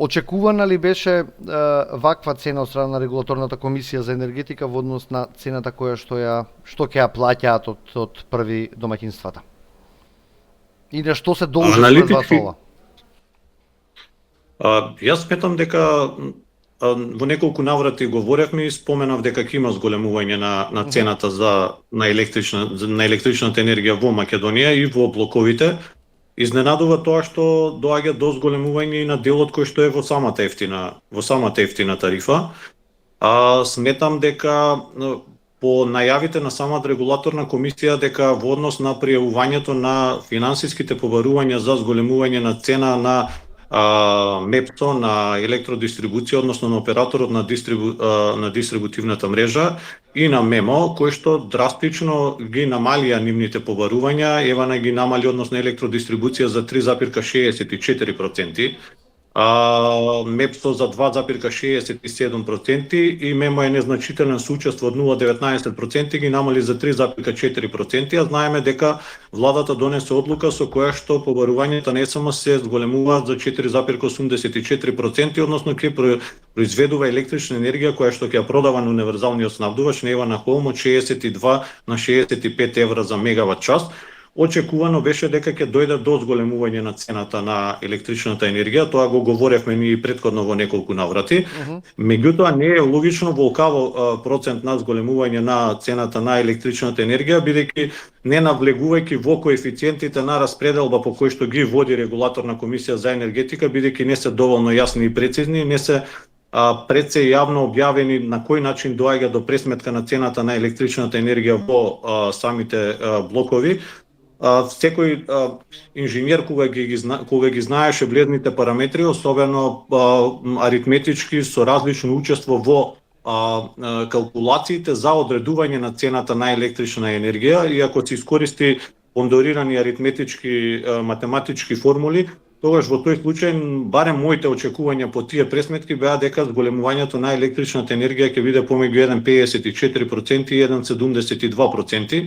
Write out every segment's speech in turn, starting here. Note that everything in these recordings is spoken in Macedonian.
Очекувана ли беше ваква цена од страна на регулаторната комисија за енергетика во однос на цената која што ќе ја плаќаат од први домаќинствата? И на што се должи според вас ова? Јас сметам дека во неколку наврати говоревме и споменав дека ќе има зголемување на цената на електричната енергија во Македонија и во блоковите. Изненадува тоа што доаѓа до зголемување и на делот кој што е во самата ефтина тарифа. Сметам дека по најавите на самата регулаторна комисија дека во однос на пријавувањето на финансиските побарувања за зголемување на цена на МЕПСО, на електродистрибуција, односно на операторот на дистрибутивната мрежа и на МЕМО, кои што драстично ги намалија нивните побарувања, Евана ги намали односно електродистрибуција за 3,64%, МЕПСО за 2,67% и МЕМО е незначителен соучество од 0,19% ги намали за 3,4%, а знаеме дека владата донесе одлука со која што побарувањата не само се зголемуваат за 4,84%, односно ќе произведува електрична енергија која што ќе ја продава на универзалниот снабдувач Нева на Холм од 62 на 65 евра за мегават час. Очекувано беше дека ќе дојде до зголемување на цената на електричната енергија, тоа го говоревме ние претходно во неколку наврати. Меѓутоа не е логично волкаво процент на зголемување на цената на електричната енергија, бидејќи не навлегувајќи во коефициентите на распределба по кои што ги води регулаторна комисија за енергетика, бидејќи не се доволно јасни и прецизни, не се пред се јавно објавени на кој начин доаѓа до пресметка на цената на електричната енергија во самите блокови. Секој инженер кога ги знаеше бледните параметри, особено аритметички со различно учество во калкулациите за одредување на цената на електрична енергија, и ако се искористи пондорирани аритметички математички формули, тогаш во тој случај барем моите очекувања по тие пресметки беа дека зголемувањето на електричната енергија ќе биде помеѓу 1,54% и 1,72%.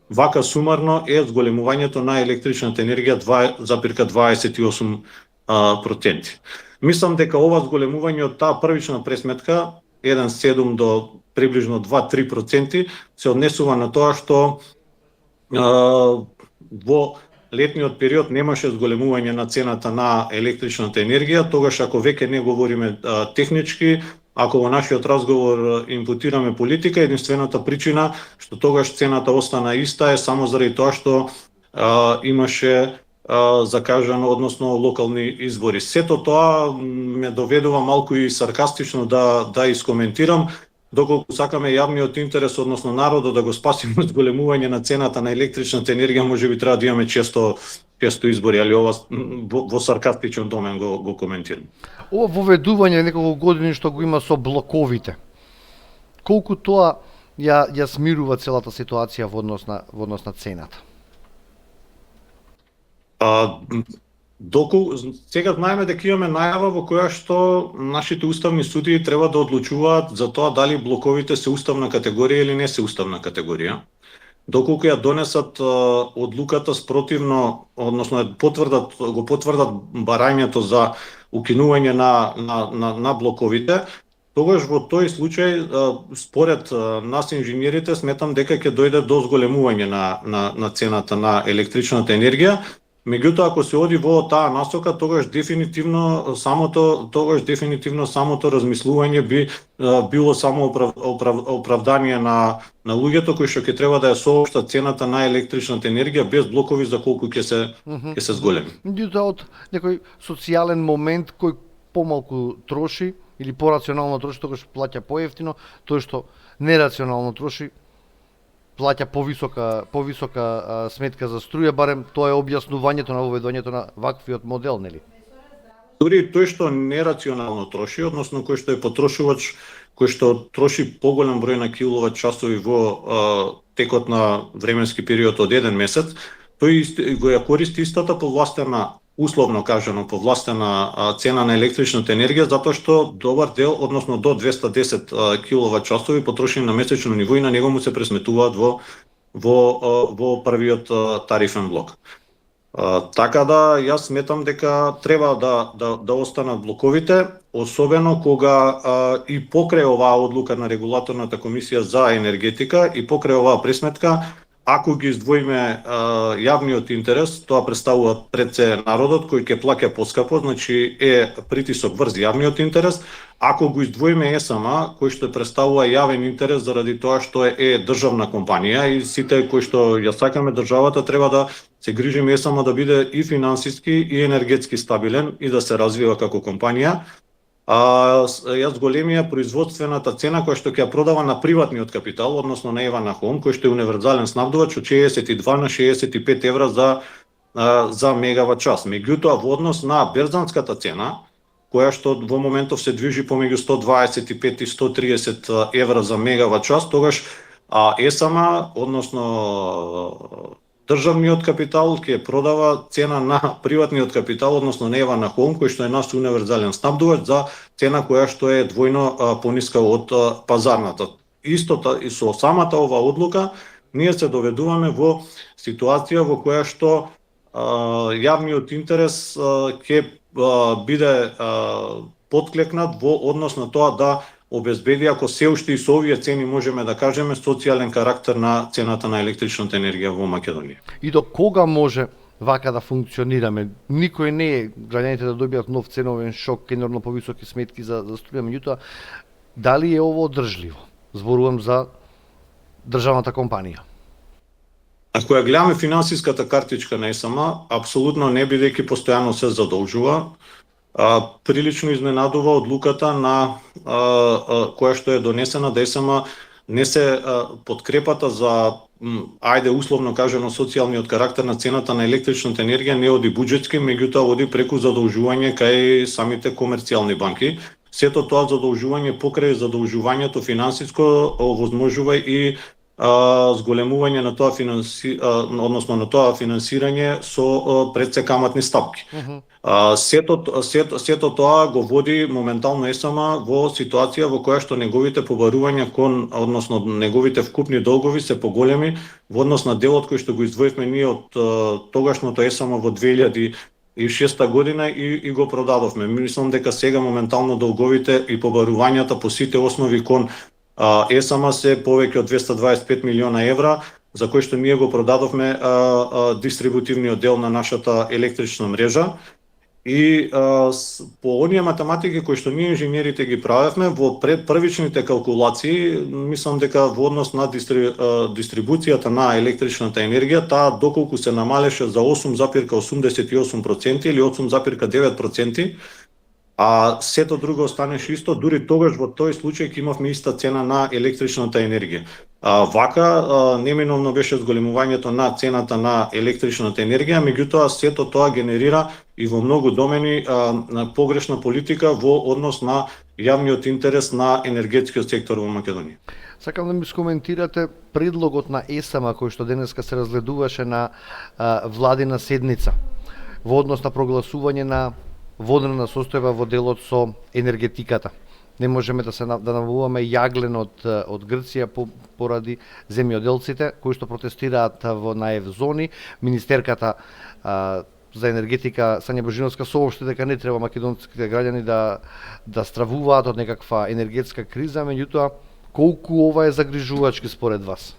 Вака сумарно е зголемувањето на електричната енергија 2,28%. Мислам дека ова зголемување од таа првична пресметка 1,7 до приближно 2-3% се однесува на тоа што во летниот период немаше зголемување на цената на електричната енергија, тогаш ако веќе не говориме технички, ако во нашиот разговор импутираме политика, единствената причина што тогаш цената остана иста е само заради тоа што имаше закажано, односно локални избори. Сето тоа ме доведува малку и саркастично да искоментирам, доколку сакаме јавниот интерес, односно народот да го спасиме од зголемување на цената на електричната енергија, можеби треба да имаме често избори, али ова во саркастичен домен го коментирам. Ова воведување неколку години што го има со блоковите, колку тоа ја смирува целата ситуација во однос на цената? Сега знаеме дека имаме најава во која што нашите уставни судии треба да одлучуваат за тоа дали блоковите се уставна категорија или не се уставна категорија. Доколку ја донесат одлуката спротивно, односно го потврдат барањето за укинување на блоковите, тогаш во тој случај, според нас инженерите, сметам дека ќе дојде до зголемување на цената на електричната енергија. Меѓутоа, ако се оди во таа насока, тогаш дефинитивно самото размислување би било само оправдание на луѓето кои што ќе треба да ја соопштат цената на електричната енергија без блокови за колку ќе се зголеми. Меѓутоа, од некој социјален момент кој помалку троши или порационално троши, тогаш плаќа поевтино, тој што нерационално троши плаќа повисока сметка за струја, барем тоа е објаснувањето на воведувањето на ваквиот модел, нели? Дури тој што нерационално троши, односно кој што е потрошувач, кој што троши поголем број на киловат часови во текот на временски период од 1 месец, тој го ја користи истата повластена, условно кажано, повластена цена на електричната енергија, затоа што добар дел, односно до 210 киловат часови потрошени на месечно ниво и на него му се пресметуваат во првиот тарифен блок. Така да јас сметам дека треба да останат блоковите, особено кога и покрај оваа одлука на регулаторната комисија за енергетика и покрај оваа пресметка, ако ги издвоиме јавниот интерес, тоа представува пред се народот кој ќе плаќа поскапо, значи е притисок врз јавниот интерес. Ако го издвоиме ЕСМ, кој што представува јавен интерес заради тоа што е државна компанија и сите кои што ја сакаме државата треба да се грижиме ЕСМ да биде и финансиски и енергетски стабилен и да се развива како компанија. Јас големија производствената цена која што ќе ја продава на приватниот капитал, односно на Ева на Хом, кој што е универзален снабдувач од 62 на 65 евра за мегават час. Меѓутоа во однос на берзанската цена, која што во моментов се движи помеѓу 125 и 130 евра за мегават час, тогаш ЕСМ, односно државниот капитал ќе продава цена на приватниот капитал, односно Ева на Хом, кој што е наш универзален снабдувач, за цена која што е двојно пониска од пазарната. Истото и со самата ова одлука ние се доведуваме во ситуација во која што јавниот интерес ќе биде подклекнат во однос на тоа да обезбеди, ако се уште и со овие цени можеме да кажеме, социјален карактер на цената на електричната енергија во Македонија. И до кога може вака да функционираме? Никој не е граѓаните да добијат нов ценовен шок, енормно повисоки сметки за струја, меѓутоа дали е ово одржливо? Зборувам за државната компанија. Ако ја гледаме финансиската картичка на ЕСМ, апсолутно не, бидејќи постојано се задолжува. Прилично изненадува одлуката на која што е донесена да ЕСМ не се подкрепата за ајде условно кажано социјалниот карактер на цената на електричната енергија не оди буџетски, меѓутоа оди преку задолжување кај самите комерцијални банки. Сето тоа задолжување покрај задолжувањето финансиско овозможува и зголемување на тоа односно на тоа финансирање со предсе каматни стапки. Сето тоа го води моментално ЕСМ во ситуација во која што неговите побарувања односно неговите вкупни долгови се поголеми во однос на делот кој што го издвоивме ние од тогашното ЕСМ во 2006 година и го продадовме. Мислам дека сега моментално долговите и побарувањата по сите основи кон ЕСМ се повеќе од 225 милиона евра, за кој што ние го продадовме дистрибутивниот дел на нашата електрична мрежа. И по оние математики кои што ние инженерите ги правевме, во првичните калкулации, мислам дека во однос на дистрибуцијата на електричната енергија, таа доколку се намалеше за 8,88% или 8,9%, а сето друго останеше исто, дури тогаш во тој случај ќе имавме иста цена на електричната енергија. Вака неминовно беше зголемувањето на цената на електричната енергија, меѓутоа сето тоа генерира и во многу домени погрешна политика во однос на јавниот интерес на енергетскиот сектор во Македонија. Сакам да ми скоментирате предлогот на ЕСМ кој што денеска се разгледуваше на владина седница во однос на прогласување на водрена состојба во делот со енергетиката. Не можеме да набавуваме јаглен од Грција поради земјоделците кои што протестираат на евзони. Министерката за енергетика Сања Божиновска соопшти дека не треба македонските граѓани да стравуваат од некаква енергетска криза, меѓутоа колку ова е загрижувачки според вас?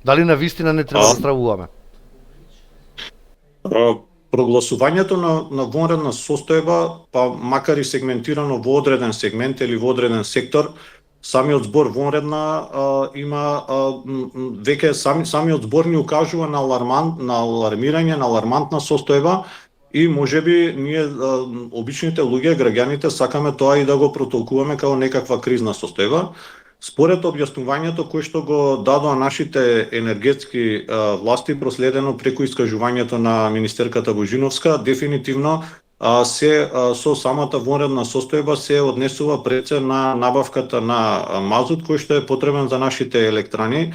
Дали навистина не треба да стравуваме? Прогласувањето на вонредна состојба, па макар и сегментирано во одреден сегмент или во одреден сектор, самиот збор вонредна има веќе самиот збор ни укажува на алармирање, на алармантна состојба и можеби ние обичните луѓе, граѓаните сакаме тоа и да го протолкуваме како некаква кризна состојба. Според објаснувањето кој што го дадоа нашите енергетски власти проследено преку искажувањето на министерката Божиновска, дефинитивно се со самата вонредна состојба се однесува пред се на набавката на мазут кој што е потребен за нашите електрани,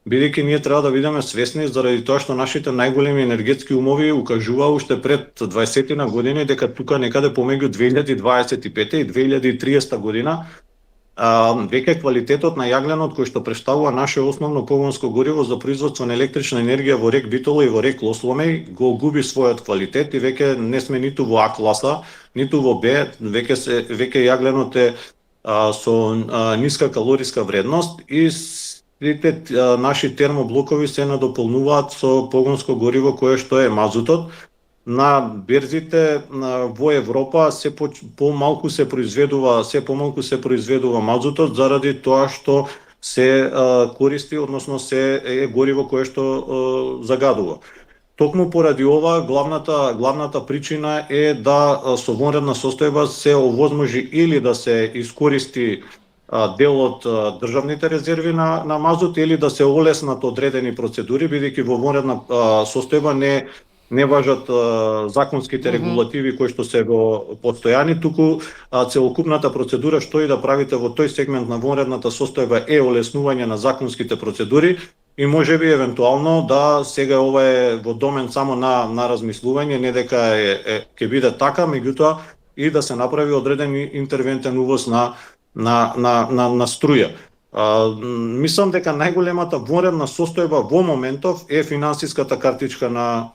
бидејќи ние треба да бидеме свесни заради тоа што нашите најголеми енергетски умови укажуваа уште пред 20 на години дека тука некаде помеѓу 2025 и 2030 година веќе квалитетот на јагленот кој што претставува наше основно погонско гориво за производство на електрична енергија во рек Битола и во рек Лосломеј го губи својот квалитет и веќе не сме ниту во А класа, ниту во Б, веќе јагленот е со ниска калориска вредност и сите наши термоблокови се надополнуваат со погонско гориво кое што е мазутот. На берзите во Европа се помалку се произведува мазутот заради тоа што се користи, односно се е гориво кое што загадува. Токму поради ова главната причина е да со вонредна состојба се овозможи или да се искористи дел од државните резерви на мазут или да се олеснат одредени процедури, бидејќи во вонредна состојба не важат законските регулативи кои што се во постојани, туку целокупната процедура што и да правите во тој сегмент на вонредната состојба е олеснување на законските процедури и можеби евентуално да сега ова е во домен само на размислување, не дека ќе биде така, меѓутоа и да се направи одреден интервентен увоз на струја. Мислам дека најголемата вонредна состојба во моментов е финансиската картичка на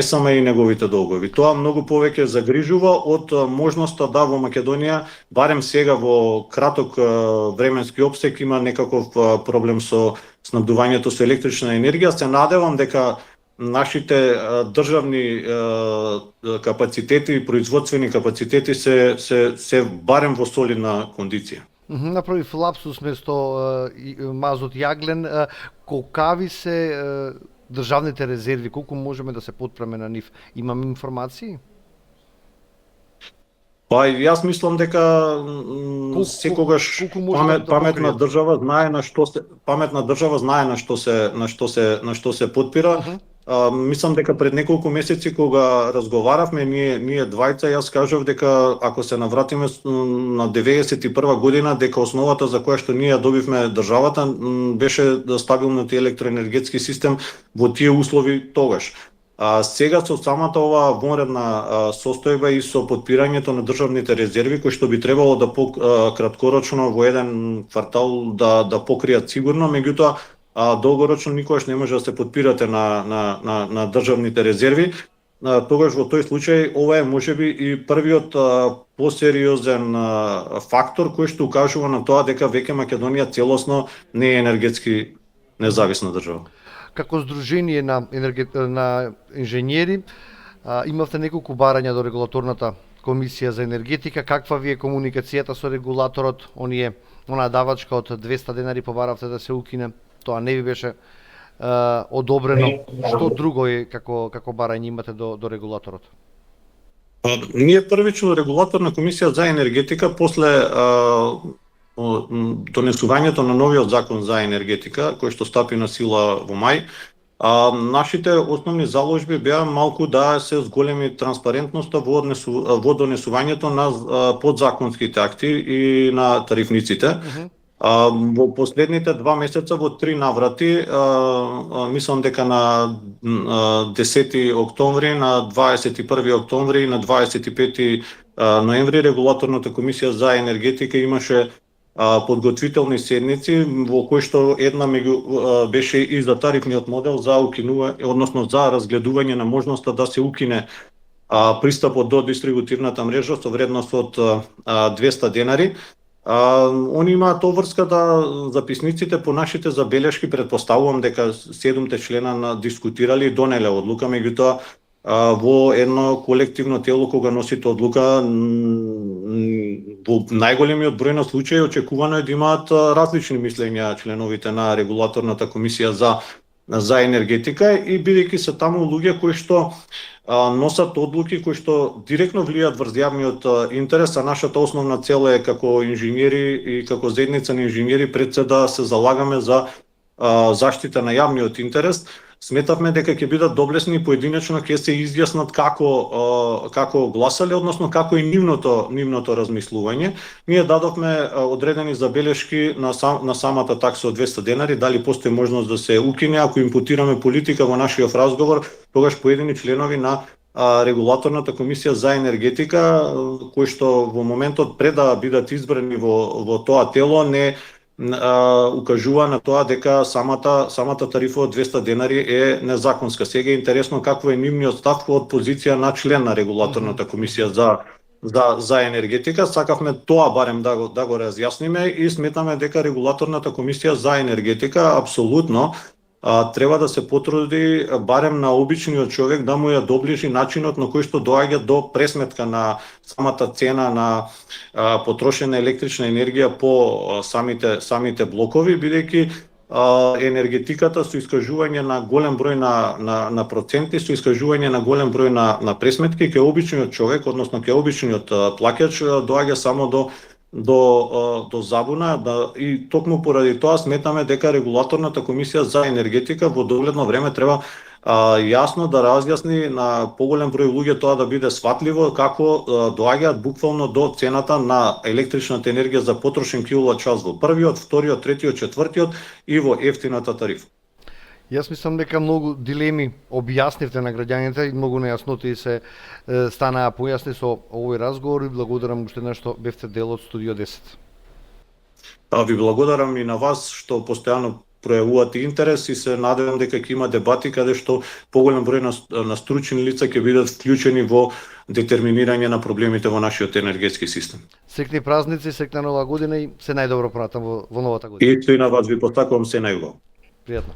СМ и неговите долгови. Тоа многу повеќе загрижува од можноста да во Македонија, барем сега во краток временски опсек, има некаков проблем со снабдувањето со електрична енергија. Се надевам дека нашите државни капацитети и производствени капацитети се барем во солидна кондиција. Направив лапсус место мазот јаглен, колкави се државните резерви, колку можеме да се потпреме на нив? Имаме информации? Па јас мислам дека секогаш паметна држава знае на што се потпира. Мислам дека пред неколку месеци кога разговаравме ние двајца, јас кажав дека ако се навратиме на 91 година, дека основата за која што ние добивме државата беше стабилниот електроенергетски систем во тие услови тогаш. Сега со самата оваа вонредна состојба и со потпирањето на државните резерви кои што би требало да краткорочно во еден квартал да покријат сигурно, меѓутоа долгорочно никогаш не може да се потпирате на државните резерви. Тогаш во тој случај ова е можеби и првиот посериозен фактор кој што укажува на тоа дека веќе Македонија целосно не е енергетски независна држава. Како здружение на инженери, имавте неколку барања до регулаторната комисија за енергетика. Каква ви е комуникацијата со регулаторот? Онаа давачка од 200 денари побаравте да се укине. Тоа не ви беше одобрено. Што друго е како барање имате до регулаторот? Ние првично регулаторна комисија за енергетика после донесувањето на новиот закон за енергетика, кој што стапи на сила во мај, нашите основни заложби беа малку да се зголеми транспарентноста во донесувањето на подзаконските акти и на тарифниците. Во последните 2 месеца во 3 наврати, мислам дека на 10 октомври, на 21 октомври и на 25 ноември регулаторната комисија за енергетика имаше подготвителни седници во кои што една беше и за тарифниот модел за укинување, односно за разгледување на можноста да се укине пристапот до дистрибутивната мрежа со вредност од 200 денари. Они имаат обврска да записниците по нашите забелешки, предпоставувам дека 7 члена дискутирали и донеле одлука, меѓутоа во едно колективно тело кога носите одлука, во најголемиот број на случаи очекувано е да имаат различни мислења членовите на регулаторната комисија за енергетика и бидејќи се таму луѓе кои што носат одлуки кои што директно влијаат врз јавниот интерес, а нашата основна цел е како инженери и како заедница на инженери пред се да се залагаме за заштита на јавниот интерес. Сметавме дека ќе бидат доблесни и поединечно ќе се изјаснат како гласале, односно како и нивното размислување. Ние дадовме одредени забелешки на самата такса од 200 денари, дали постои можност да се укине, ако импутираме политика во нашиот разговор, тогаш поедини членови на регулаторната комисија за енергетика, кои што во моментот пред да бидат избрани во тоа тело не укажува на тоа дека самата тарифа од 200 денари е незаконска. Сега е интересно какво е нивниот став од позиција на член на регулаторната комисија за енергетика. Сакавме тоа барем да го разјасниме и сметаме дека регулаторната комисија за енергетика апсолутно треба да се потруди барем на обичниот човек да му ја доближи начинот на кој што доаѓа до пресметка на самата цена на потрошена електрична енергија по самите блокови, бидејќи енергетиката со искажување на голем број на проценти, со искажување на голем број на пресметки, кај обичниот човек, односно кај обичниот плаќач доаѓа само до забуна, и токму поради тоа сметаме дека регулаторната комисија за енергетика во догледно време треба јасно да разјасни на поголем број луѓе тоа да биде сватливо како доаѓаат буквално до цената на електричната енергија за потрошен киловат час во првиот, вториот, третиот, четвртиот и во ефтината тарифа. Јас мислам дека многу дилеми објаснивте на граѓаните и многу нејасноти се станаа појасни со овој разговор и благодарам уште еднаш што бевте дел од Студио 10. Ви благодарам и на вас што постојано пројавувате интерес и се надевам дека ќе има дебати каде што поголем број на стручни лица ќе бидат вклучени во детерминирање на проблемите во нашиот енергетски систем. Среќни празници, среќна нова година и се најдобро понатаму во новата година. И на вас ви посакувам се најубаво. Пријатно.